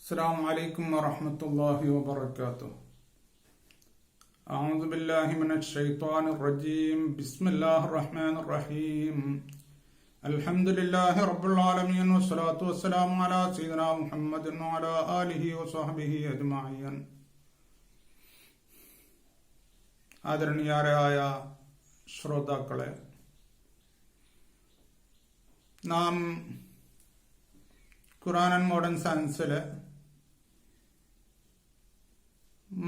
السلام عليكم ورحمة الله وبركاته. أعوذ بالله من الشيطان الرجيم. بسم الله الرحمن الرحيم. الحمد لله رب العالمين والصلاة والسلام على سيدنا محمد وعلى آله وصحبه أجمعين. ആദരണീയരായ ശ്രോതാക്കളെ, നാം ഖുർആൻ ആൻഡ് മോഡേൺ സയൻസിലെ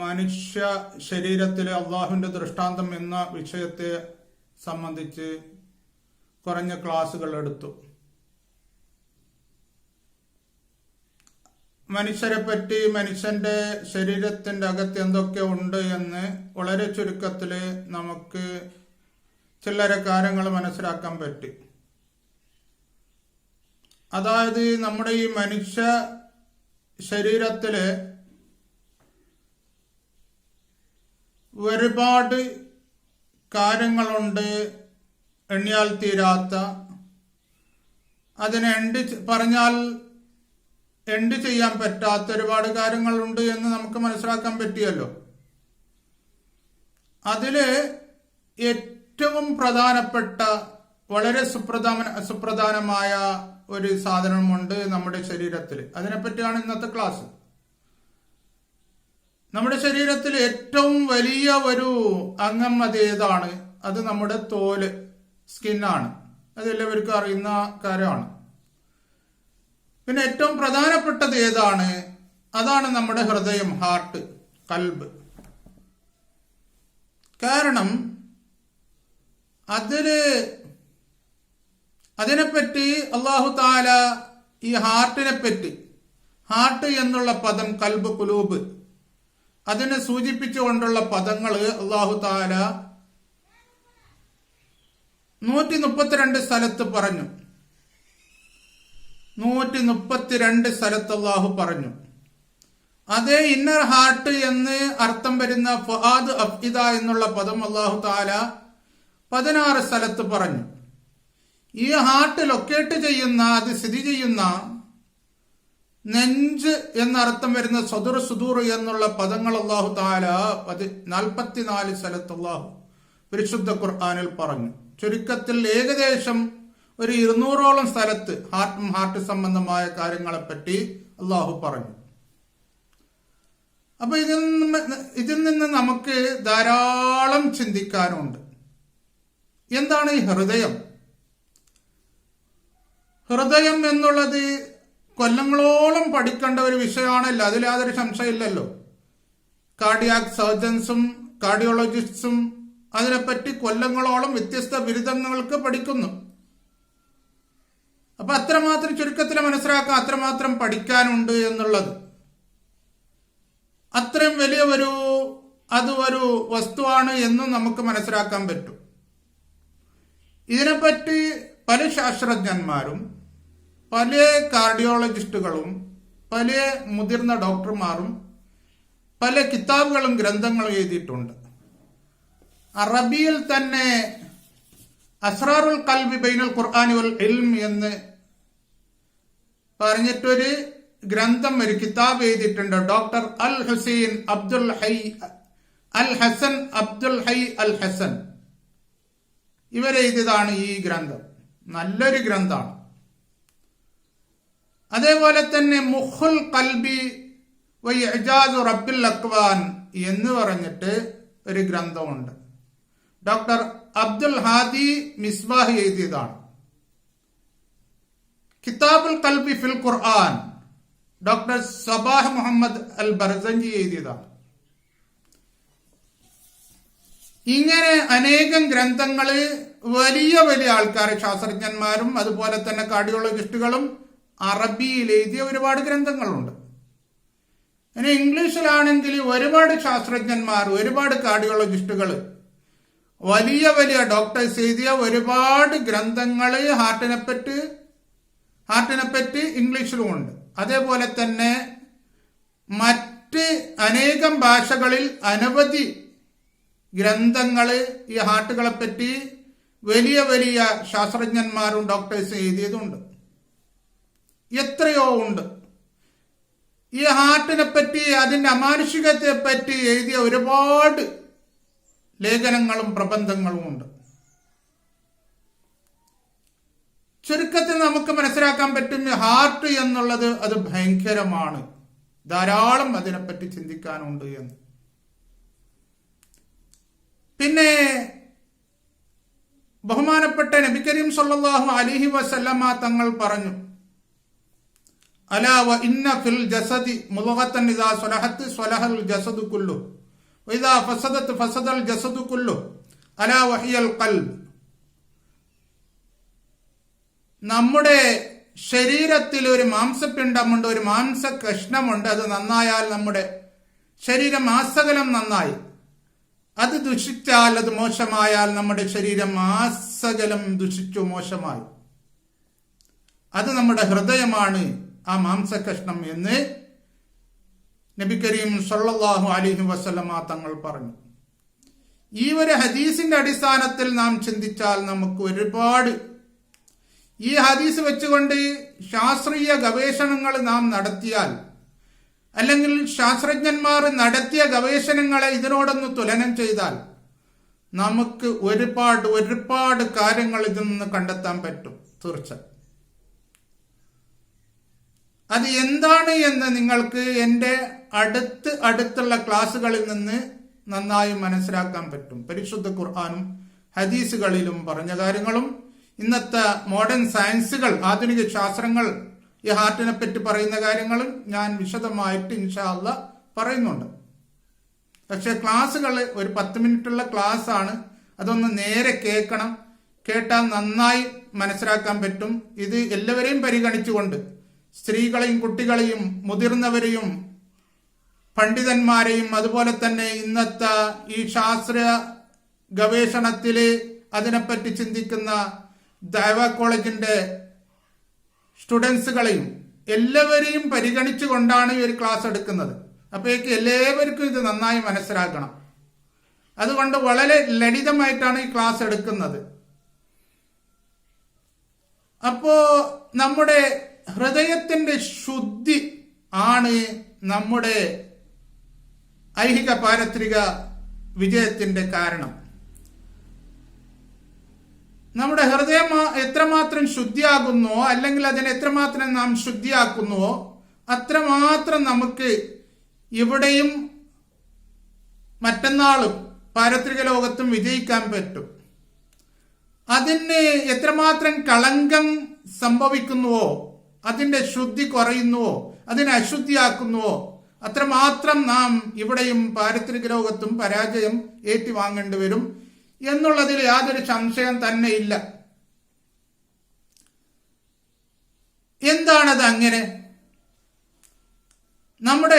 മനുഷ്യ ശരീരത്തിലെ അള്ളാഹുവിന്റെ ദൃഷ്ടാന്തം എന്ന വിഷയത്തെ സംബന്ധിച്ച് കുറഞ്ഞ ക്ലാസുകൾ എടുത്തു. മനുഷ്യരെ പറ്റി, മനുഷ്യന്റെ ശരീരത്തിന്റെ അകത്ത് എന്തൊക്കെ ഉണ്ട് എന്ന് വളരെ ചുരുക്കത്തില് നമുക്ക് ചില്ലറ കാര്യങ്ങൾ മനസ്സിലാക്കാൻ പറ്റി. അതായത്, നമ്മുടെ ഈ മനുഷ്യ ശരീരത്തില് ഒരുപാട് കാര്യങ്ങളുണ്ട്, എണ്ണിയാൽ തീരാത്ത. അതിനെ എൻഡ് ചെയ്യാൻ പറ്റാത്ത ഒരുപാട് കാര്യങ്ങളുണ്ട് എന്ന് നമുക്ക് മനസ്സിലാക്കാൻ പറ്റിയല്ലോ. അതില് ഏറ്റവും പ്രധാനപ്പെട്ട, വളരെ സുപ്രധാനമായ ഒരു സാധനമുണ്ട് നമ്മുടെ ശരീരത്തിൽ. അതിനെപ്പറ്റിയാണ് ഇന്നത്തെ ക്ലാസ്. നമ്മുടെ ശരീരത്തിൽ ഏറ്റവും വലിയ ഒരു അംഗം അത് ഏതാണ്? അത് നമ്മുടെ തോല്, സ്കിന്നാണ്. അതെല്ലാവർക്കും അറിയുന്ന കാര്യമാണ്. പിന്നെ ഏറ്റവും പ്രധാനപ്പെട്ടത് ഏതാണ്? അതാണ് നമ്മുടെ ഹൃദയം, ഹാർട്ട്, കൽബ്. കാരണം അതിനെപ്പറ്റി അല്ലാഹു തആല ഈ ഹാർട്ടിനെ പറ്റി, ഹാർട്ട് എന്നുള്ള പദം, കൽബ്, കുലൂബ്, അതിനെ സൂചിപ്പിച്ചുകൊണ്ടുള്ള പദങ്ങൾ അല്ലാഹു തആല 132 സ്ഥലത്ത് പറഞ്ഞു. 132 സ്ഥലത്ത് അല്ലാഹു പറഞ്ഞു. അതേ ഇന്നർ ഹാർട്ട് എന്ന് അർത്ഥം വരുന്ന ഫുആദ്, അഫ്ഇദ എന്നുള്ള പദം അല്ലാഹു തആല 16 സ്ഥലത്ത് പറഞ്ഞു. ഈ ഹാർട്ട് ലൊക്കേറ്റ് ചെയ്യുന്ന, അത് സ്ഥിതി ചെയ്യുന്ന നെഞ്ച് എന്നർത്ഥം വരുന്ന സദുർ, സുദൂർ എന്നുള്ള പദങ്ങൾ അല്ലാഹു തആല 44 സ്ഥലത്ത് അല്ലാഹു പരിശുദ്ധ ഖുർആനിൽ പറഞ്ഞു. ചുരുക്കത്തിൽ ഏകദേശം ഒരു 200ഓളം സ്ഥലത്ത് ഹാർട്ട് സംബന്ധമായ കാര്യങ്ങളെപ്പറ്റി അല്ലാഹു പറഞ്ഞു. അപ്പൊ ഇതിൽ നിന്ന് നമുക്ക് ധാരാളം ചിന്തിക്കാനുണ്ട്. എന്താണ് ഈ ഹൃദയം? ഹൃദയം എന്നുള്ളത് കൊല്ലങ്ങളോളം പഠിക്കേണ്ട ഒരു വിഷയമാണല്ലോ, അതിൽ യാതൊരു സംശയമില്ലല്ലോ. കാർഡിയാക് സർജൻസും കാർഡിയോളജിസ്റ്റും അതിനെപ്പറ്റി കൊല്ലങ്ങളോളം വ്യത്യസ്ത ബിരുദങ്ങൾക്ക് പഠിക്കുന്നു. അപ്പൊ അത്രമാത്രം ചുരുക്കത്തിൽ മനസ്സിലാക്കാം, അത്രമാത്രം പഠിക്കാനുണ്ട് എന്നുള്ളത്. അത്രയും വലിയ ഒരു വസ്തുവാണ് എന്നും നമുക്ക് മനസ്സിലാക്കാൻ പറ്റും. ഇതിനെപ്പറ്റി പല ശാസ്ത്രജ്ഞന്മാരും, പല കാർഡിയോളജിസ്റ്റുകളും, പല മുതിർന്ന ഡോക്ടർമാരും പല കിതാബുകളും ഗ്രന്ഥങ്ങളും എഴുതിയിട്ടുണ്ട്. അറബിയിൽ തന്നെ അസ്റാറുൽ ഖൽബി ബൈനൽ ഖുർആനി വൽ ഇൽം എന്ന് പറഞ്ഞിട്ടൊരു ഗ്രന്ഥം, ഒരു കിതാബ് എഴുതിയിട്ടുണ്ട്. ഡോക്ടർ അൽ ഹസൻ അബ്ദുൽ ഹൈ അൽ ഹസൻ ഇവരെഴുതിയതാണ് ഈ ഗ്രന്ഥം. നല്ലൊരു ഗ്രന്ഥമാണ്. അതേപോലെ തന്നെ മുഖുൽ ഖൽബി വ ഇഅ്ജാസു റബ്ബിൽ അക്വാൻ എന്ന് പറഞ്ഞിട്ട് ഒരു ഗ്രന്ഥമുണ്ട്. ഡോക്ടർ അബ്ദുൽ ഹാദി മിസ്ബാഹ് എഴുതിയതാണ്. കിതാബുൽ ഖൽബി ഫിൽ ഖുർആൻ ഡോക്ടർ സബാഹ് മുഹമ്മദ് അൽ ബർസഞ്ചി എഴുതിയതാണ്. ഇങ്ങനെ അനേകം ഗ്രന്ഥങ്ങള് വലിയ വലിയ ആൾക്കാർ, ശാസ്ത്രജ്ഞന്മാരും അതുപോലെ തന്നെ കാർഡിയോളജിസ്റ്റുകളും അറബിയിൽ എഴുതിയ ഒരുപാട് ഗ്രന്ഥങ്ങളുണ്ട്. ഇനി ഇംഗ്ലീഷിലാണെങ്കിൽ ഒരുപാട് ശാസ്ത്രജ്ഞന്മാർ, ഒരുപാട് കാർഡിയോളജിസ്റ്റുകൾ, വലിയ വലിയ ഡോക്ടേഴ്സ് എഴുതിയ ഒരുപാട് ഗ്രന്ഥങ്ങൾ ഹാർട്ടിനെ പറ്റി ഇംഗ്ലീഷിലുമുണ്ട്. അതേപോലെ തന്നെ മറ്റ് അനേകം ഭാഷകളിൽ അനവധി ഗ്രന്ഥങ്ങള് ഈ ഹാർട്ടുകളെ പറ്റി വലിയ വലിയ ശാസ്ത്രജ്ഞന്മാരും ഡോക്ടേഴ്സും എഴുതിയതുണ്ട്. എത്രയോ ഉണ്ട്. ഈ ഹാർട്ടിനെ പറ്റി, അതിന്റെ അമാനുഷികത്തെ പറ്റി എഴുതിയ ഒരുപാട് ലേഖനങ്ങളും പ്രബന്ധങ്ങളും ഉണ്ട്. ചുരുക്കത്തിൽ നമുക്ക് മനസ്സിലാക്കാൻ പറ്റും, ഹാർട്ട് എന്നുള്ളത് അത് ഭയങ്കരമാണ്, ധാരാളം അതിനെപ്പറ്റി ചിന്തിക്കാനുണ്ട് എന്ന്. പിന്നെ ബഹുമാനപ്പെട്ട നബി കരീം സല്ലല്ലാഹു അലൈഹി വസല്ലമ തങ്ങൾ പറഞ്ഞു, അലാ വ ഇന്ന ഫിൽ ജസദി മുദ്ഗതൻ ഇദാ സ്വലഹത് സ്വലഹൽ ജസദു കുല്ലു വ ഇദാ ഫസദത് ഫസദൽ ജസദു കുല്ലു അലാ വഹിയൽ ഖൽബ്. നമ്മുടെ ശരീരത്തിൽ ഒരു മാംസപിണ്ഡമുണ്ട്, ഒരു മാംസ കഷ്ണമുണ്ട്. അത് നന്നായാൽ നമ്മുടെ ശരീരം ആസകലം നന്നായി. അത് ദുഷിച്ചാൽ, അത് മോശമായാൽ നമ്മുടെ ശരീരം ആസകലം ദുഷിച്ചു മോശമായി. അത് നമ്മുടെ ഹൃദയമാണ് ആ മാംസകഷ്ണം എന്ന് നബി കരീം സല്ലല്ലാഹു അലൈഹി വസല്ലമ തങ്ങൾ പറഞ്ഞു. ഈ ഒരു ഹദീസിന്റെ അടിസ്ഥാനത്തിൽ നാം ചിന്തിച്ചാൽ നമുക്ക് ഒരുപാട്, ഈ ഹദീസ് വെച്ചുകൊണ്ട് ശാസ്ത്രീയ ഗവേഷണങ്ങൾ നാം നടത്തിയാൽ, അല്ലെങ്കിൽ ശാസ്ത്രജ്ഞന്മാർ നടത്തിയ ഗവേഷണങ്ങളെ ഇതിനോടൊന്ന് തുലനം ചെയ്താൽ നമുക്ക് ഒരുപാട് കാര്യങ്ങൾ ഇതിൽ നിന്ന് കണ്ടെത്താൻ പറ്റും. തീർച്ച അത് എന്താണ് എന്ന് നിങ്ങൾക്ക് എൻ്റെ അടുത്തുള്ള ക്ലാസ്സുകളിൽ നിന്ന് നന്നായി മനസ്സിലാക്കാൻ പറ്റും. പരിശുദ്ധ ഖുർആനും ഹദീസുകളിലും പറഞ്ഞ കാര്യങ്ങളും ഇന്നത്തെ മോഡേൺ സയൻസുകൾ, ആധുനിക ശാസ്ത്രങ്ങൾ ഈ ഹാർട്ടിനെ പറ്റി പറയുന്ന കാര്യങ്ങളും ഞാൻ വിശദമായിട്ട് ഇൻഷാ അല്ലാഹ് പറയുന്നുണ്ട്. പക്ഷെ ക്ലാസ്സുകൾ ഒരു 10 മിനിറ്റുള്ള ക്ലാസ് ആണ്. അതൊന്ന് നേരെ കേൾക്കണം. കേട്ടാൽ നന്നായി മനസ്സിലാക്കാൻ പറ്റും. ഇത് എല്ലാവരെയും പരിഗണിച്ചുകൊണ്ട്, സ്ത്രീകളെയും കുട്ടികളെയും മുതിർന്നവരെയും പണ്ഡിതന്മാരെയും അതുപോലെ തന്നെ ഇന്നത്തെ ഈ ശാസ്ത്ര ഗവേഷണത്തില് അതിനെപ്പറ്റി ചിന്തിക്കുന്ന ദഅവ കോളേജിന്റെ സ്റ്റുഡൻസുകളെയും എല്ലാവരെയും പരിഗണിച്ചുകൊണ്ടാണ് ഈ ഒരു ക്ലാസ് എടുക്കുന്നത്. അപ്പോഴേക്ക് എല്ലാവർക്കും ഇത് നന്നായി മനസ്സിലാക്കണം. അതുകൊണ്ട് വളരെ ലളിതമായിട്ടാണ് ഈ ക്ലാസ് എടുക്കുന്നത്. അപ്പോ നമ്മുടെ ഹൃദയത്തിന്റെ ശുദ്ധി ആണ് നമ്മുടെ ഐഹിക പാരത്രിക വിജയത്തിന്റെ കാരണം. നമ്മുടെ ഹൃദയം എത്രമാത്രം ശുദ്ധിയാകുന്നുവോ, അല്ലെങ്കിൽ അതിനെ എത്രമാത്രം നാം ശുദ്ധിയാക്കുന്നുവോ, അത്രമാത്രം നമുക്ക് ഇവിടെയും മറ്റന്നാളും പാരത്രിക ലോകത്തും വിജയിക്കാൻ പറ്റും. അതിന് എത്രമാത്രം കളങ്കം സംഭവിക്കുന്നുവോ, അതിന്റെ ശുദ്ധി കുറയുന്നുവോ, അതിനെ അശുദ്ധിയാക്കുന്നുവോ, അത്രമാത്രം നാം ഇവിടെയും പാരത്രിക ലോകത്തും പരാജയം ഏറ്റുവാങ്ങേണ്ടി വരും എന്നുള്ളതിൽ യാതൊരു സംശയം തന്നെ ഇല്ല. എന്താണത് അങ്ങനെ? നമ്മുടെ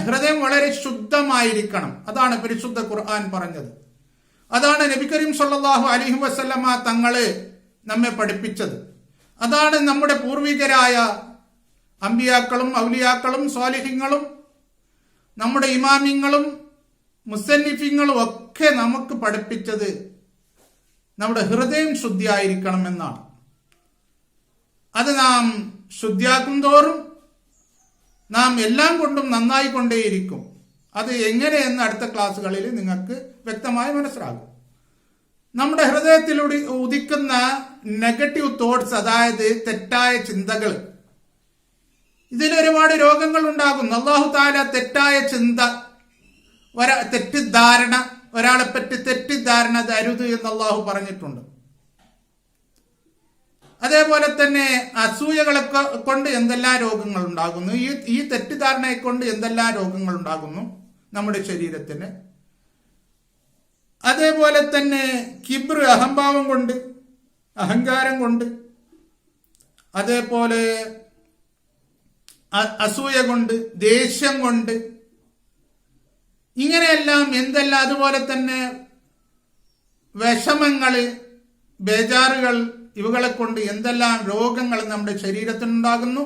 ഹൃദയം വളരെ ശുദ്ധമായിരിക്കണം. അതാണ് പരിശുദ്ധ ഖുർആൻ പറഞ്ഞത്. അതാണ് നബി കരീം സല്ലല്ലാഹു അലൈഹി വസല്ലമ തങ്ങള് നമ്മെ പഠിപ്പിച്ചത്. അതാണ് നമ്മുടെ പൂർവികരായ അമ്പിയാക്കളും ഔലിയാക്കളും സ്വാലിഹീങ്ങളും നമ്മുടെ ഇമാമിങ്ങളും മുസന്നിഫീങ്ങളും ഒക്കെ നമുക്ക് പഠിപ്പിച്ചത് നമ്മുടെ ഹൃദയം ശുദ്ധിയായിരിക്കണം എന്നാണ്. അത് നാം ശുദ്ധിയാക്കും തോറും നാം എല്ലാം കൊണ്ടും നന്നായി കൊണ്ടേയിരിക്കും. അത് എങ്ങനെയെന്ന് അടുത്ത ക്ലാസ്സുകളിൽ നിങ്ങൾക്ക് വ്യക്തമായി മനസ്സിലാകും. നമ്മുടെ ഹൃദയത്തിലൂടെ ഉദിക്കുന്ന നെഗറ്റീവ് തോട്ട്സ്, അതായത് തെറ്റായ ചിന്തകൾ, ഇതിലൊരുപാട് രോഗങ്ങൾ ഉണ്ടാകുന്നു. അല്ലാഹു തആല തെറ്റായ ചിന്ത, തെറ്റിദ്ധാരണ, ഒരാളെ പറ്റി തെറ്റിദ്ധാരണ തരുത് എന്ന് അല്ലാഹു പറഞ്ഞിട്ടുണ്ട്. അതേപോലെ തന്നെ അസൂയകളൊക്കെ കൊണ്ട് എന്തെല്ലാം രോഗങ്ങൾ ഉണ്ടാകുന്നു, ഈ തെറ്റിദ്ധാരണയെ കൊണ്ട് എന്തെല്ലാം രോഗങ്ങൾ ഉണ്ടാകുന്നു നമ്മുടെ ശരീരത്തിന്. അതേപോലെ തന്നെ കിബ്ർ, അഹംഭാവം കൊണ്ട്, അഹങ്കാരം കൊണ്ട്, അതേപോലെ അസൂയ കൊണ്ട്, ദേഷ്യം കൊണ്ട്, ഇങ്ങനെയെല്ലാം എന്തെല്ലാം, അതുപോലെ തന്നെ വിഷമങ്ങള്, ബേജാറുകൾ, ഇവകളെ കൊണ്ട് എന്തെല്ലാം രോഗങ്ങൾ നമ്മുടെ ശരീരത്തിനുണ്ടാകുന്നു.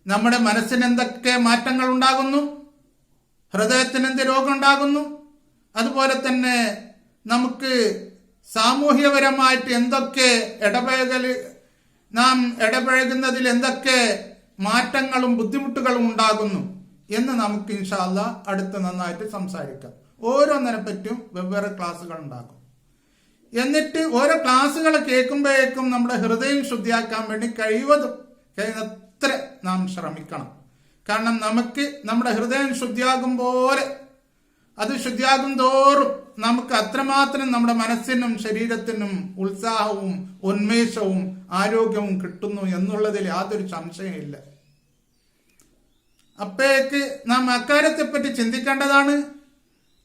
നമ്മുടെ മനസ്സിന് എന്തൊക്കെ മാറ്റങ്ങൾ ഉണ്ടാകുന്നു, ഹൃദയത്തിന് എന്ത് രോഗം ഉണ്ടാകുന്നു, അതുപോലെ തന്നെ നമുക്ക് സാമൂഹ്യപരമായിട്ട് എന്തൊക്കെ നാം ഇടപഴകുന്നതിൽ എന്തൊക്കെ മാറ്റങ്ങളും ബുദ്ധിമുട്ടുകളും ഉണ്ടാകുന്നു എന്ന് നമുക്ക് ഇൻഷാ അല്ലാഹ് അടുത്ത് നന്നായിട്ട് സംസാരിക്കാം. ഓരോന്നിനെ പറ്റിയും വെവ്വേറെ ക്ലാസ്സുകൾ ഉണ്ടാകും. എന്നിട്ട് ഓരോ ക്ലാസ്സുകൾ കേൾക്കുമ്പോഴേക്കും നമ്മുടെ ഹൃദയം ശുദ്ധിയാക്കാൻ വേണ്ടി കഴിയുന്നത്ര നാം ശ്രമിക്കണം. കാരണം നമുക്ക് നമ്മുടെ ഹൃദയം ശുദ്ധിയാകും പോലെ, അത് ശുദ്ധിയാകും തോറും നമുക്ക് അത്രമാത്രം നമ്മുടെ മനസ്സിനും ശരീരത്തിനും ഉത്സാഹവും ഉന്മേഷവും ആരോഗ്യവും കിട്ടുന്നു എന്നുള്ളതിൽ യാതൊരു സംശയമില്ല. അപ്പോഴേക്ക് നാം അക്കാര്യത്തെപ്പറ്റി ചിന്തിക്കേണ്ടതാണ്,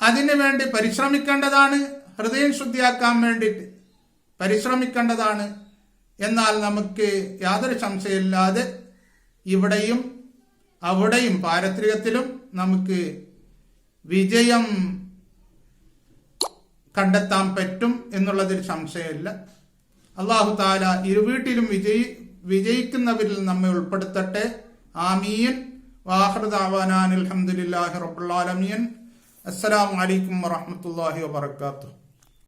അതിനു വേണ്ടി പരിശ്രമിക്കേണ്ടതാണ്, ഹൃദയം ശുദ്ധിയാക്കാൻ വേണ്ടിയിട്ട് പരിശ്രമിക്കേണ്ടതാണ്. എന്നാൽ നമുക്ക് യാതൊരു സംശയമില്ലാതെ ഇവിടെയും അവിടെയും പാരത്രികത്തിലും നമുക്ക് വിജയം കണ്ടെത്താൻ പറ്റും എന്നുള്ളതിൽ സംശയമില്ല. അല്ലാഹു തആല ഇരുവീട്ടിലും വിജയിക്കുന്നവരിൽ നമ്മെ ഉൾപ്പെടുത്തട്ടെ. ആമീൻ. വാഖിറു ദഅവാനാ അൽഹംദുലില്ലാഹി റബ്ബിൽ ആലമീൻ. അസ്സലാമു അലൈക്കും വറഹ്മത്തുള്ളാഹി വബറകാതുഹു.